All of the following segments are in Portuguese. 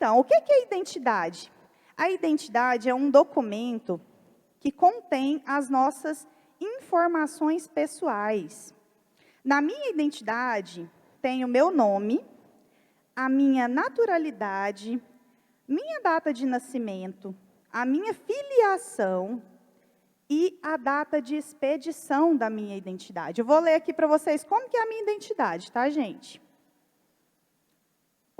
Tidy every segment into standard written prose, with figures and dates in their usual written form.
Então, o que é identidade? A identidade é um documento que contém as nossas informações pessoais. Na minha identidade, tem o meu nome, a minha naturalidade, minha data de nascimento, a minha filiação e a data de expedição da minha identidade. Eu vou ler aqui para vocês como que é a minha identidade, tá, gente?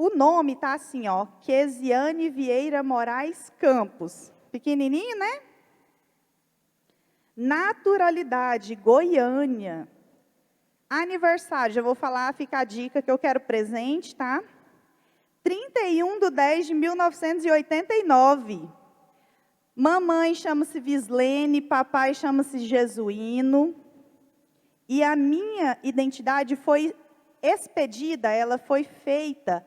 O nome tá assim, ó, Quesiane Vieira Moraes Campos. Pequenininho, né? Naturalidade, Goiânia. Aniversário, já vou falar, fica a dica que eu quero presente, tá? 31/10/1989. Mamãe chama-se Vislene, papai chama-se Jesuíno. E a minha identidade foi expedida, ela foi feita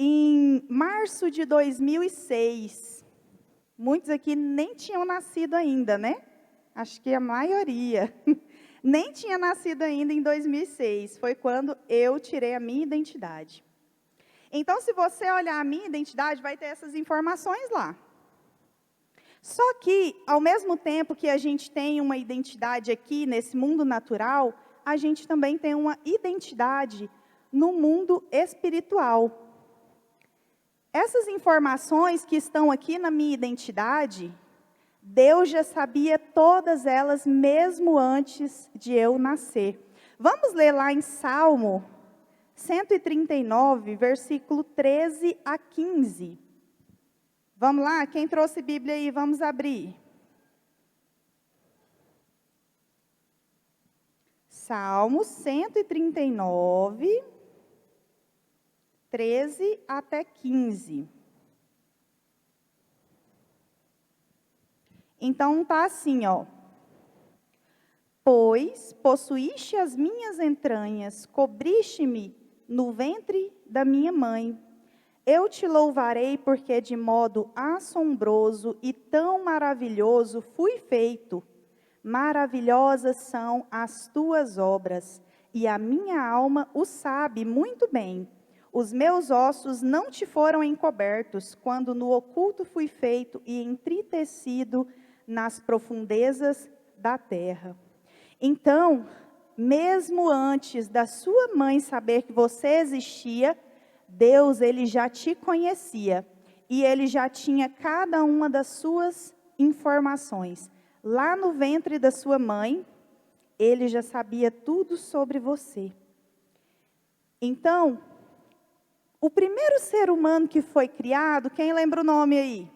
em março de 2006. Muitos aqui nem tinham nascido ainda, né? Acho que a maioria. Nem tinha nascido ainda em 2006. Foi quando eu tirei a minha identidade. Então, se você olhar a minha identidade, vai ter essas informações lá. Só que, ao mesmo tempo que a gente tem uma identidade aqui, nesse mundo natural, a gente também tem uma identidade no mundo espiritual. Essas informações que estão aqui na minha identidade, Deus já sabia todas elas, mesmo antes de eu nascer. Vamos ler lá em Salmo 139, versículo 13 a 15. Vamos lá? Quem trouxe Bíblia aí, vamos abrir. Salmo 139, 13 até 15. Então, está assim, ó. Pois possuíste as minhas entranhas, cobriste-me no ventre da minha mãe. Eu te louvarei porque de modo assombroso e tão maravilhoso fui feito. Maravilhosas são as tuas obras, e a minha alma o sabe muito bem. Os meus ossos não te foram encobertos, quando no oculto fui feito e entritecido nas profundezas da terra. Então, mesmo antes da sua mãe saber que você existia, Deus, ele já te conhecia, e ele já tinha cada uma das suas informações. Lá no ventre da sua mãe, ele já sabia tudo sobre você. Então, o primeiro ser humano que foi criado, quem lembra o nome aí?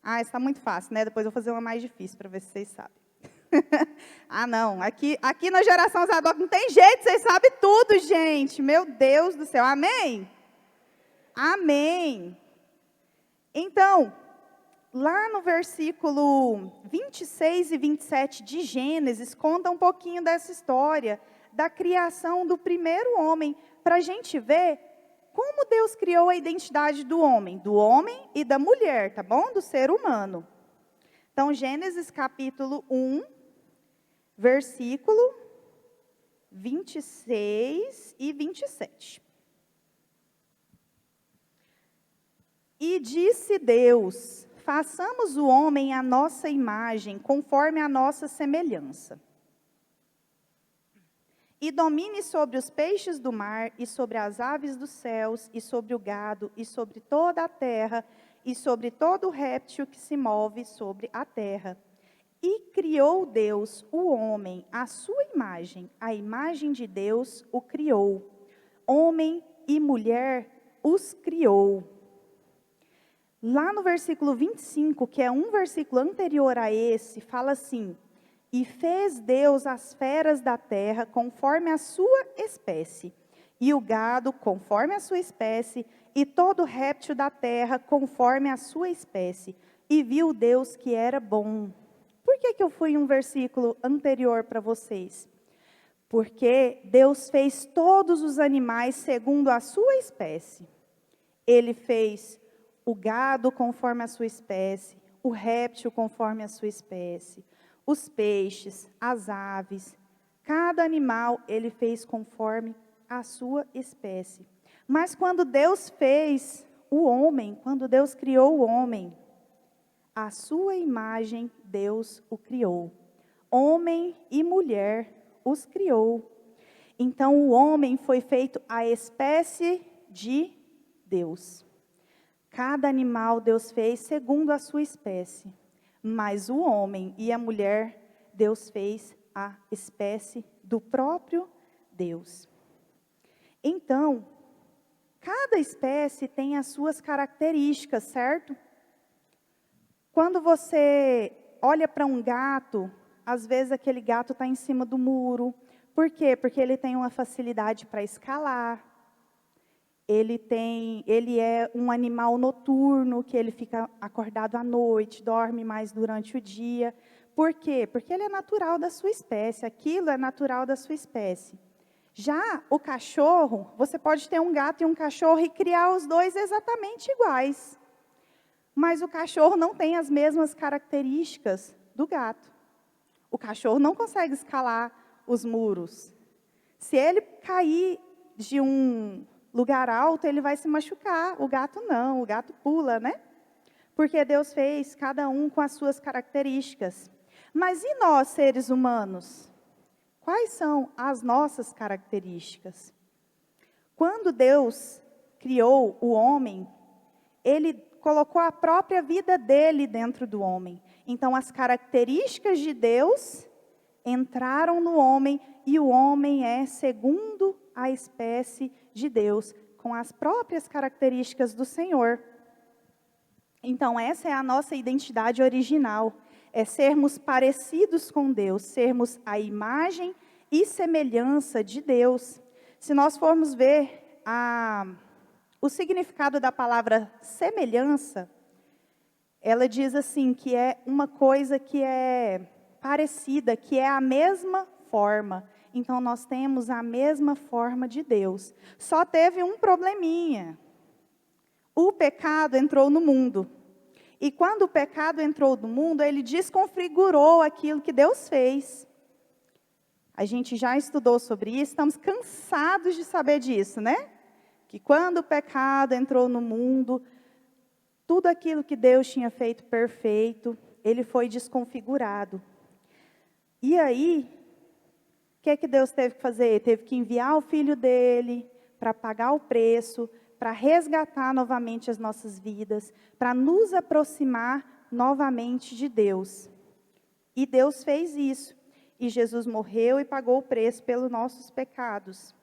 Ah, está muito fácil, né? Depois eu vou fazer uma mais difícil para ver se vocês sabem. Ah, não. Aqui na geração Zadok não tem jeito, vocês sabem tudo, gente. Meu Deus do céu. Amém? Amém. Então, lá no versículo 26 e 27 de Gênesis, conta um pouquinho dessa história, da criação do primeiro homem, para a gente ver como Deus criou a identidade do homem e da mulher, tá bom? Do ser humano. Então, Gênesis capítulo 1, versículo 26 e 27. E disse Deus: façamos o homem à nossa imagem, conforme a nossa semelhança. E domine sobre os peixes do mar, e sobre as aves dos céus, e sobre o gado, e sobre toda a terra, e sobre todo réptil que se move sobre a terra. E criou Deus o homem à sua imagem, a imagem de Deus o criou. Homem e mulher os criou. Lá no versículo 25, que é um versículo anterior a esse, fala assim: e fez Deus as feras da terra conforme a sua espécie, e o gado conforme a sua espécie, e todo réptil da terra conforme a sua espécie. E viu Deus que era bom. Por que eu fui um versículo anterior para vocês? Porque Deus fez todos os animais segundo a sua espécie. Ele fez o gado conforme a sua espécie, o réptil conforme a sua espécie, os peixes, as aves, cada animal ele fez conforme a sua espécie. Mas quando Deus fez o homem, quando Deus criou o homem, à sua imagem Deus o criou. Homem e mulher os criou. Então o homem foi feito à espécie de Deus. Cada animal Deus fez segundo a sua espécie. Mas o homem e a mulher Deus fez a espécie do próprio Deus. Então, cada espécie tem as suas características, certo? Quando você olha para um gato, às vezes aquele gato está em cima do muro. Por quê? Porque ele tem uma facilidade para escalar. Ele é um animal noturno, que ele fica acordado à noite, dorme mais durante o dia. Por quê? Porque ele é natural da sua espécie, aquilo é natural da sua espécie. Já o cachorro, você pode ter um gato e um cachorro e criar os dois exatamente iguais. Mas o cachorro não tem as mesmas características do gato. O cachorro não consegue escalar os muros. Se ele cair de um lugar alto, ele vai se machucar. O gato não, o gato pula, né? Porque Deus fez cada um com as suas características. Mas e nós, seres humanos? Quais são as nossas características? Quando Deus criou o homem, Ele colocou a própria vida dele dentro do homem. Então, as características de Deus entraram no homem e o homem é segundo a espécie de Deus, com as próprias características do Senhor. Então, essa é a nossa identidade original. É sermos parecidos com Deus, sermos a imagem e semelhança de Deus. Se nós formos ver o significado da palavra semelhança, ela diz assim, que é uma coisa que é parecida, que é a mesma forma. Então, nós temos a mesma forma de Deus. Só teve um probleminha. O pecado entrou no mundo. E quando o pecado entrou no mundo, ele desconfigurou aquilo que Deus fez. A gente já estudou sobre isso, estamos cansados de saber disso, né? Que quando o pecado entrou no mundo, tudo aquilo que Deus tinha feito perfeito, ele foi desconfigurado. E aí, o que é que Deus teve que fazer? Ele teve que enviar o Filho dele para pagar o preço, para resgatar novamente as nossas vidas, para nos aproximar novamente de Deus. E Deus fez isso. E Jesus morreu e pagou o preço pelos nossos pecados.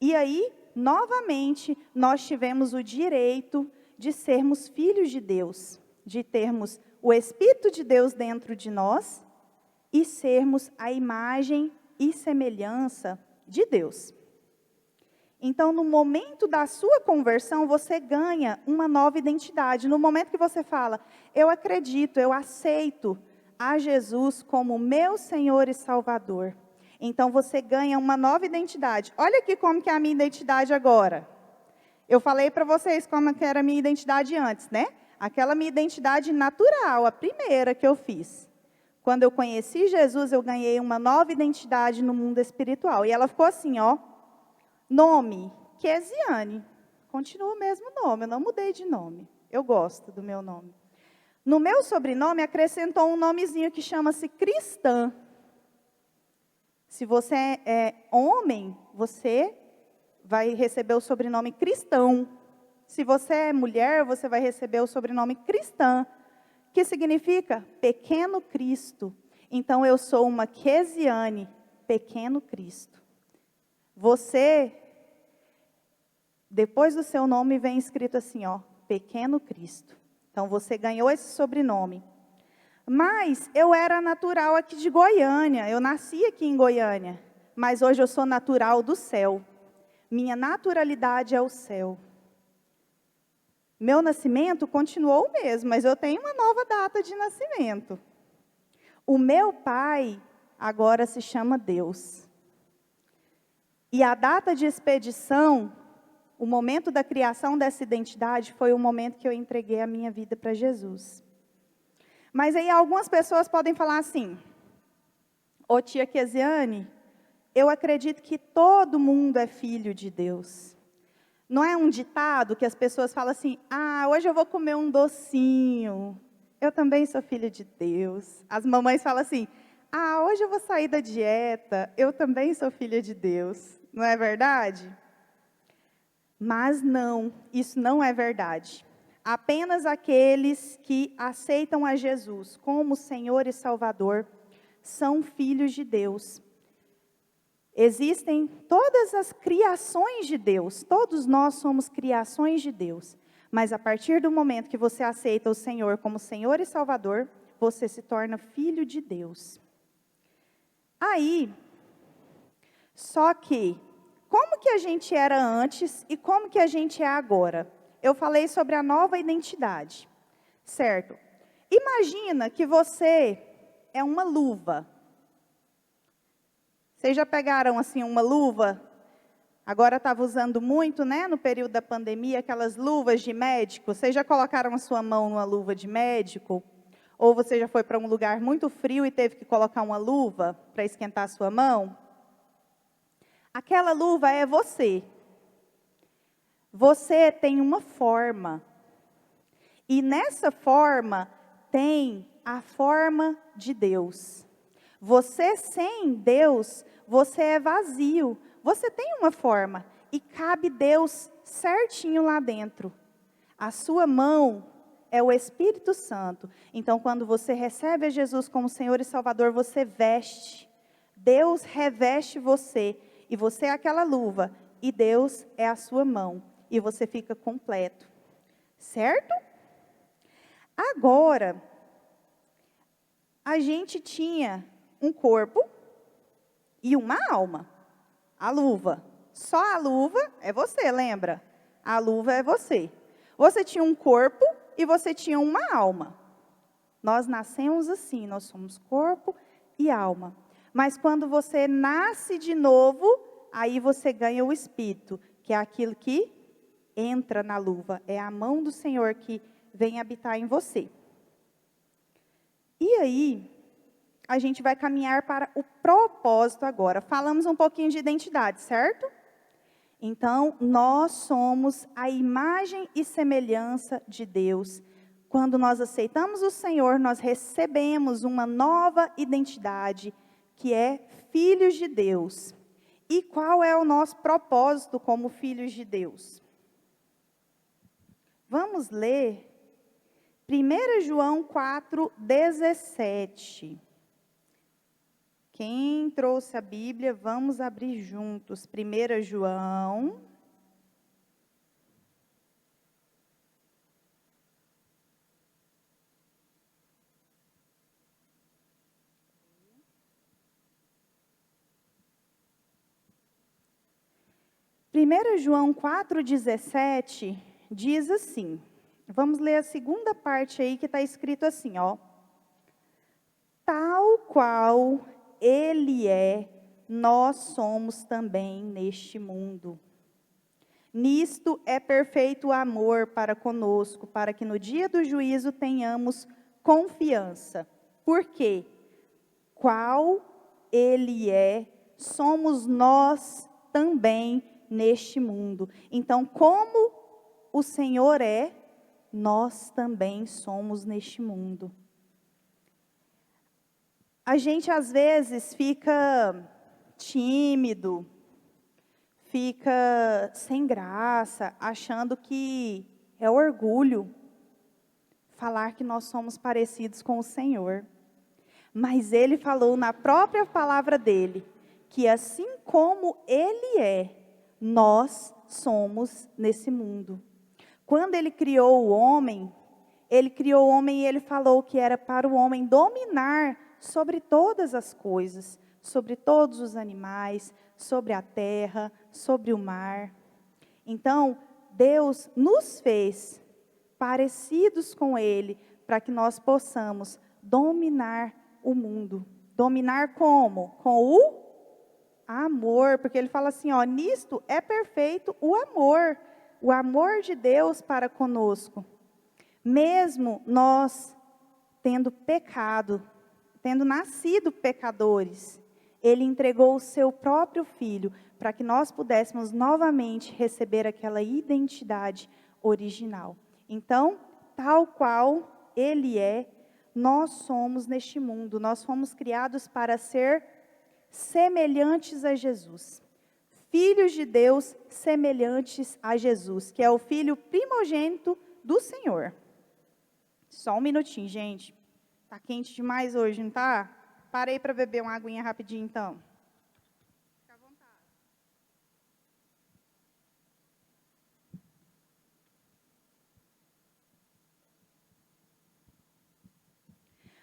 E aí, novamente, nós tivemos o direito de sermos filhos de Deus, de termos o Espírito de Deus dentro de nós e sermos a imagem e semelhança de Deus. Então, no momento da sua conversão, você ganha uma nova identidade. No momento que você fala, eu acredito, eu aceito a Jesus como meu Senhor e Salvador. Então, você ganha uma nova identidade. Olha aqui como que é a minha identidade agora. Eu falei para vocês como que era a minha identidade antes, né? Aquela minha identidade natural, a primeira que eu fiz. Quando eu conheci Jesus, eu ganhei uma nova identidade no mundo espiritual. E ela ficou assim, ó. Nome, Kesiane. Continua o mesmo nome, eu não mudei de nome. Eu gosto do meu nome. No meu sobrenome, acrescentou um nomezinho que chama-se Cristã. Se você é homem, você vai receber o sobrenome Cristão. Se você é mulher, você vai receber o sobrenome Cristã, que significa pequeno Cristo. Então, eu sou uma Kesiane, pequeno Cristo. Você, depois do seu nome, vem escrito assim, ó, pequeno Cristo. Então, você ganhou esse sobrenome. Mas eu era natural aqui de Goiânia, eu nasci aqui em Goiânia. Mas hoje eu sou natural do céu. Minha naturalidade é o céu. Meu nascimento continuou o mesmo, mas eu tenho uma nova data de nascimento. O meu pai agora se chama Deus. E a data de expedição, o momento da criação dessa identidade, foi o momento que eu entreguei a minha vida para Jesus. Mas aí algumas pessoas podem falar assim, ô tia Kesiane, eu acredito que todo mundo é filho de Deus. Não é um ditado que as pessoas falam assim: ah, hoje eu vou comer um docinho. Eu também sou filha de Deus. As mamães falam assim: ah, hoje eu vou sair da dieta. Eu também sou filha de Deus. Não é verdade? Mas não, isso não é verdade. Apenas aqueles que aceitam a Jesus como Senhor e Salvador são filhos de Deus. Existem todas as criações de Deus, todos nós somos criações de Deus. Mas a partir do momento que você aceita o Senhor como Senhor e Salvador, você se torna filho de Deus. Aí, só que, como que a gente era antes e como que a gente é agora? Eu falei sobre a nova identidade, certo? Imagina que você é uma luva. Vocês já pegaram assim uma luva? Agora estava usando muito, né, no período da pandemia, aquelas luvas de médico. Vocês já colocaram a sua mão numa luva de médico? Ou você já foi para um lugar muito frio e teve que colocar uma luva para esquentar a sua mão? Aquela luva é você. Você tem uma forma. E nessa forma tem a forma de Deus. Você sem Deus, você é vazio. Você tem uma forma e cabe Deus certinho lá dentro. A sua mão é o Espírito Santo. Então, quando você recebe a Jesus como Senhor e Salvador, você veste. Deus reveste você. E você é aquela luva. E Deus é a sua mão. E você fica completo. Certo? Agora, a gente tinha um corpo e uma alma. A luva. Só a luva é você, lembra? A luva é você. Você tinha um corpo e você tinha uma alma. Nós nascemos assim, nós somos corpo e alma. Mas quando você nasce de novo, aí você ganha o Espírito, que é aquilo que entra na luva. É a mão do Senhor que vem habitar em você. E aí, a gente vai caminhar para o propósito agora. Falamos um pouquinho de identidade, certo? Então, nós somos a imagem e semelhança de Deus. Quando nós aceitamos o Senhor, nós recebemos uma nova identidade, que é filhos de Deus. E qual é o nosso propósito como filhos de Deus? Vamos ler 1 João 4:17. Quem trouxe a Bíblia, vamos abrir juntos. 1 João. João 4:17 diz assim. Vamos ler a segunda parte aí que está escrito assim, ó. Tal qual Ele é, nós somos também neste mundo. Nisto é perfeito o amor para conosco, para que no dia do juízo tenhamos confiança. Por quê? Qual Ele é, somos nós também neste mundo. Então, como o Senhor é, nós também somos neste mundo. A gente às vezes fica tímido, fica sem graça, achando que é orgulho falar que nós somos parecidos com o Senhor. Mas Ele falou na própria palavra dEle, que assim como Ele é, nós somos nesse mundo. Quando Ele criou o homem e Ele falou que era para o homem dominar sobre todas as coisas, sobre todos os animais, sobre a terra, sobre o mar. Então, Deus nos fez parecidos com Ele, para que nós possamos dominar o mundo. Dominar como? Com o amor, porque Ele fala assim, ó, nisto é perfeito o amor de Deus para conosco. Mesmo nós tendo pecado, tendo nascido pecadores, Ele entregou o seu próprio Filho para que nós pudéssemos novamente receber aquela identidade original. Então, tal qual Ele é, nós somos neste mundo. Nós fomos criados para ser semelhantes a Jesus. Filhos de Deus semelhantes a Jesus, que é o Filho primogênito do Senhor. Só um minutinho, gente. Tá quente demais hoje, não tá? Parei para beber uma aguinha rapidinho, então. Fica à vontade.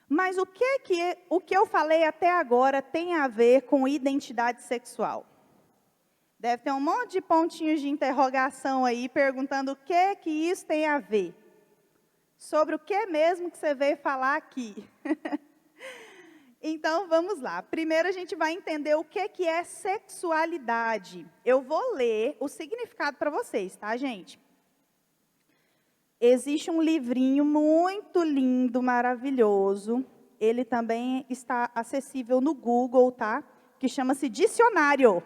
Mas o que eu falei até agora tem a ver com identidade sexual? Deve ter um monte de pontinhos de interrogação aí, perguntando o que isso tem a ver. Sobre o que mesmo que você veio falar aqui. Então, vamos lá. Primeiro, a gente vai entender o que é sexualidade. Eu vou ler o significado para vocês, tá, gente? Existe um livrinho muito lindo, maravilhoso. Ele também está acessível no Google, tá? Que chama-se Dicionário.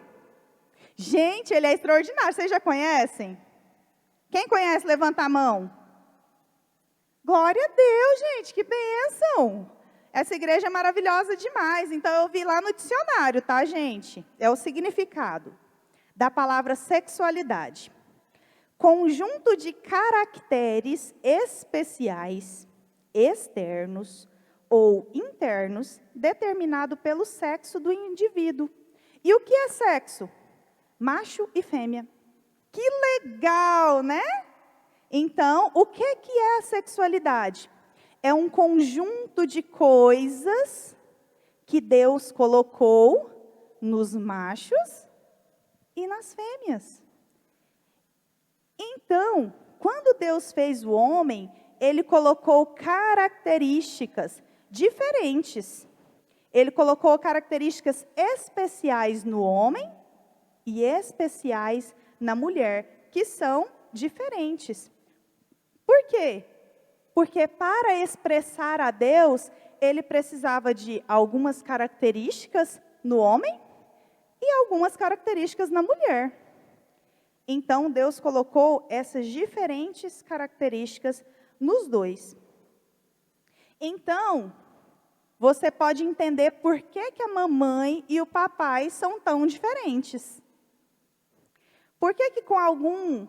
Gente, ele é extraordinário. Vocês já conhecem? Quem conhece, levanta a mão. Glória a Deus, gente, que bênção. Essa igreja é maravilhosa demais. Então, eu vi lá no dicionário, tá, gente? É o significado da palavra sexualidade. Conjunto de caracteres especiais, externos ou internos, determinado pelo sexo do indivíduo. E o que é sexo? Macho e fêmea. Que legal, né? Então, o que é a sexualidade? É um conjunto de coisas que Deus colocou nos machos e nas fêmeas. Então, quando Deus fez o homem, Ele colocou características diferentes. Ele colocou características especiais no homem e especiais na mulher, que são diferentes. Por quê? Porque para expressar a Deus, ele precisava de algumas características no homem e algumas características na mulher. Então, Deus colocou essas diferentes características nos dois. Então, você pode entender por que a mamãe e o papai são tão diferentes. Por que com algum,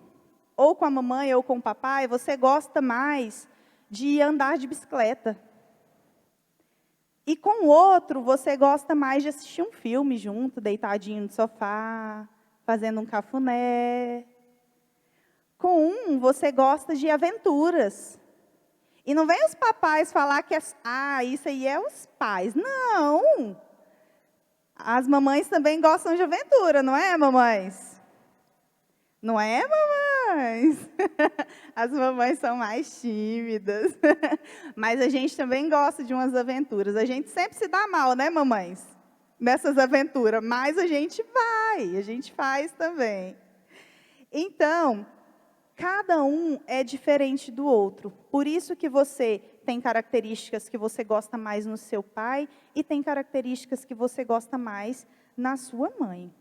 ou com a mamãe ou com o papai, você gosta mais de andar de bicicleta? E com o outro, você gosta mais de assistir um filme junto, deitadinho no sofá, fazendo um cafuné. Com um, você gosta de aventuras. E não vem os papais falar que isso aí é os pais. Não! As mamães também gostam de aventura, não é, mamães? Não é, mamães? As mamães são mais tímidas. Mas a gente também gosta de umas aventuras. A gente sempre se dá mal, né, mamães? Nessas aventuras. Mas a gente vai, a gente faz também. Então, cada um é diferente do outro. Por isso que você tem características que você gosta mais no seu pai e tem características que você gosta mais na sua mãe.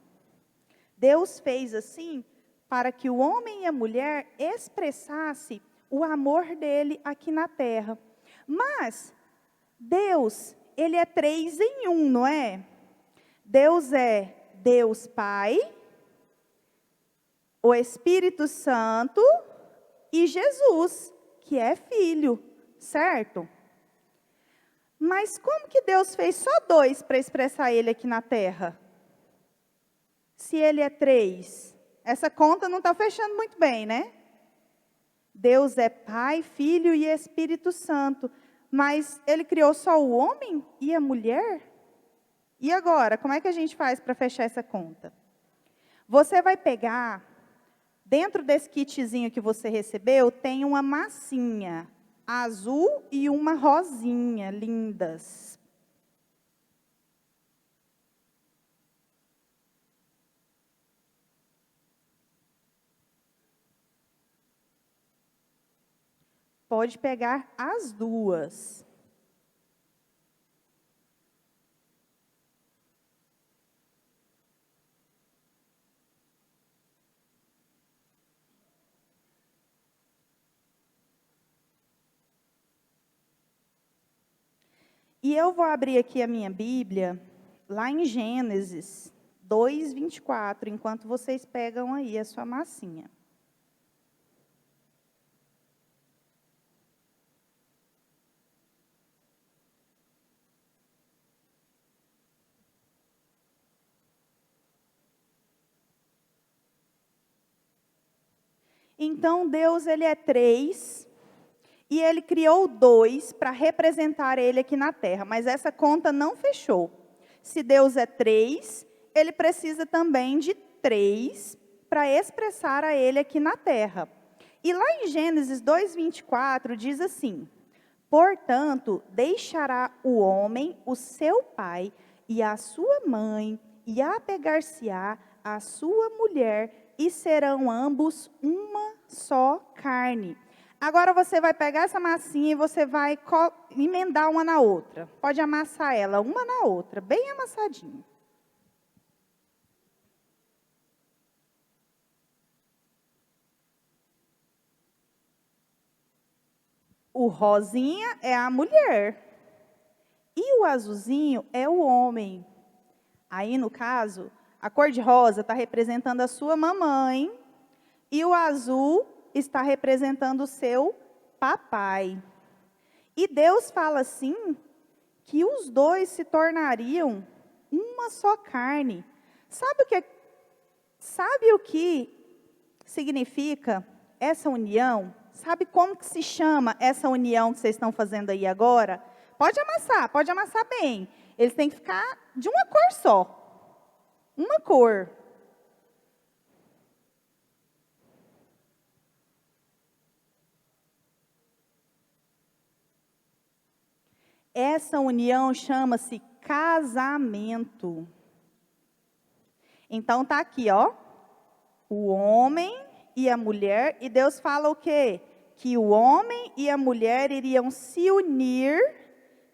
Deus fez assim para que o homem e a mulher expressassem o amor dele aqui na terra. Mas Deus, ele é 3 em 1, não é? Deus é Deus Pai, o Espírito Santo e Jesus, que é Filho, certo? Mas como que Deus fez só 2 para expressar ele aqui na terra? Se ele é 3. Essa conta não está fechando muito bem, né? Deus é Pai, Filho e Espírito Santo. Mas Ele criou só o homem e a mulher? E agora, como é que a gente faz para fechar essa conta? Você vai pegar, dentro desse kitzinho que você recebeu, tem uma massinha azul e uma rosinha, lindas. Pode pegar as duas. E eu vou abrir aqui a minha Bíblia, lá em Gênesis 2:24, enquanto vocês pegam aí a sua massinha. Então, Deus, ele é 3, e ele criou 2 para representar ele aqui na terra, mas essa conta não fechou. Se Deus é 3, ele precisa também de 3 para expressar a ele aqui na terra. E lá em Gênesis 2:24 diz assim: portanto, deixará o homem o seu pai e a sua mãe, e apegar-se-á à sua mulher, e serão ambos uma só carne. Agora você vai pegar essa massinha e você vai emendar uma na outra. Pode amassar ela uma na outra, bem amassadinho. O rosinha é a mulher. E o azulzinho é o homem. Aí, no caso, a cor de rosa está representando a sua mamãe. E o azul está representando o seu papai. E Deus fala assim, que os dois se tornariam uma só carne. Sabe o que significa essa união? Sabe como que se chama essa união que vocês estão fazendo aí agora? Pode amassar bem. Eles têm que ficar de uma cor só. Uma cor. Essa união chama-se casamento. Então tá aqui, ó. O homem e a mulher, e Deus fala o quê? Que o homem e a mulher iriam se unir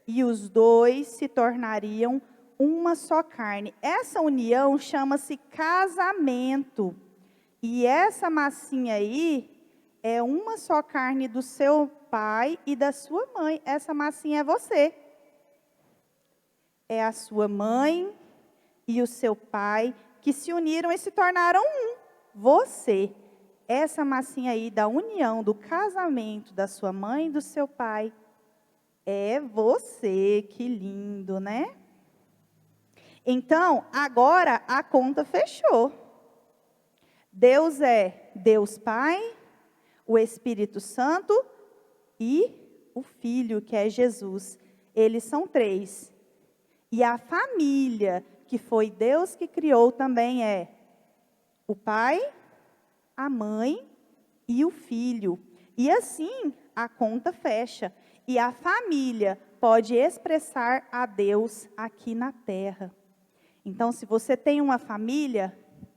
e os dois se tornariam uma só carne. Essa união chama-se casamento. E essa massinha aí é uma só carne do seu pai e da sua mãe. Essa massinha é você. É a sua mãe e o seu pai que se uniram e se tornaram um. Você. Essa massinha aí da união, do casamento da sua mãe e do seu pai, é você. Que lindo, né? Então, agora a conta fechou. Deus é Deus Pai, o Espírito Santo e o Filho, que é Jesus. Eles são 3. E a família, que foi Deus que criou, também é o Pai, a mãe e o Filho. E assim a conta fecha. E a família pode expressar a Deus aqui na terra. Então, se você tem uma família,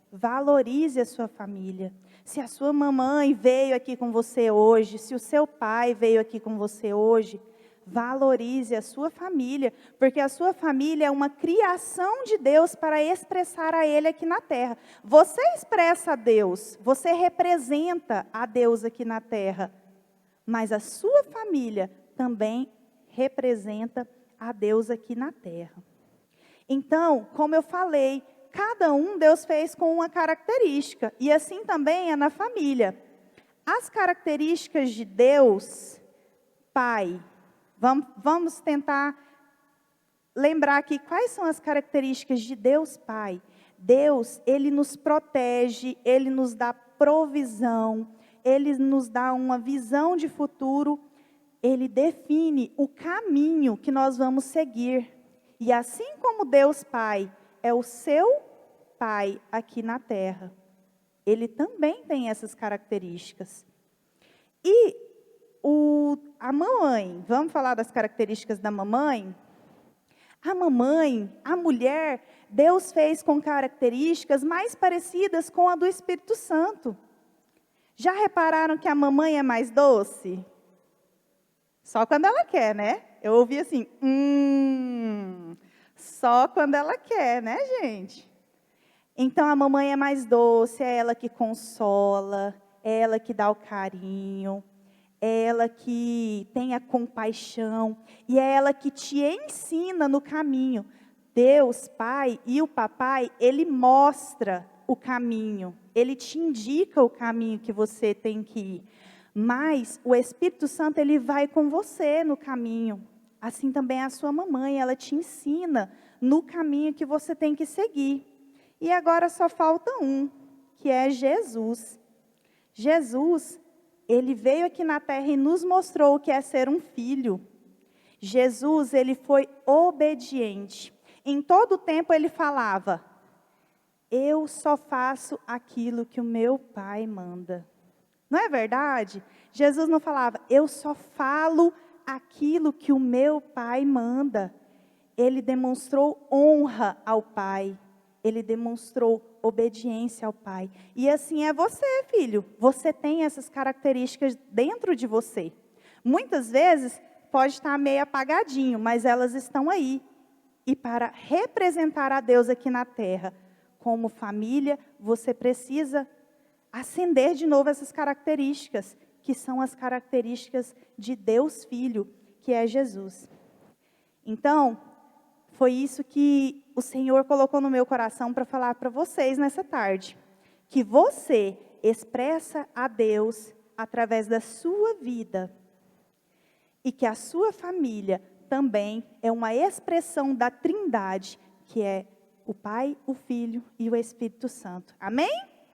valorize a sua família. Se a sua mamãe veio aqui com você hoje, se o seu pai veio aqui com você hoje, valorize a sua família, porque a sua família é uma criação de Deus para expressar a Ele aqui na terra. Você expressa a Deus, você representa a Deus aqui na terra, mas a sua família também representa a Deus aqui na terra. Então, como eu falei, cada um Deus fez com uma característica, e assim também é na família. As características de Deus, Pai, vamos tentar lembrar aqui quais são as características de Deus Pai. Deus, Ele nos protege, Ele nos dá provisão, Ele nos dá uma visão de futuro, Ele define o caminho que nós vamos seguir. E assim como Deus Pai é o seu Pai aqui na terra, Ele também tem essas características. E a mamãe, vamos falar das características da mamãe? A mamãe, a mulher, Deus fez com características mais parecidas com a do Espírito Santo. Já repararam que a mamãe é mais doce? Só quando ela quer, né? Eu ouvi assim, só quando ela quer, né, gente? Então a mamãe é mais doce, é ela que consola, é ela que dá o carinho. é ela que tem a compaixão, e é ela que te ensina no caminho. Deus, Pai e o Papai, Ele mostra o caminho, Ele te indica o caminho que você tem que ir. Mas o Espírito Santo, Ele vai com você no caminho. Assim também a sua mamãe, ela te ensina no caminho que você tem que seguir. E agora só falta um, que é Jesus. Jesus, Ele veio aqui na terra e nos mostrou o que é ser um filho. Jesus, Ele foi obediente. Em todo o tempo Ele falava: eu só faço aquilo que o meu Pai manda. Não é verdade? Jesus não falava: eu só falo aquilo que o meu Pai manda. Ele demonstrou honra ao Pai. Ele demonstrou obediência ao Pai. E assim é você, filho. Você tem essas características dentro de você. Muitas vezes pode estar meio apagadinho, mas elas estão aí. E para representar a Deus aqui na terra, como família, você precisa acender de novo essas características, que são as características de Deus Filho, que é Jesus. Então, foi isso que o Senhor colocou no meu coração para falar para vocês nessa tarde. Que você expressa a Deus através da sua vida. E que a sua família também é uma expressão da Trindade, que é o Pai, o Filho e o Espírito Santo. Amém?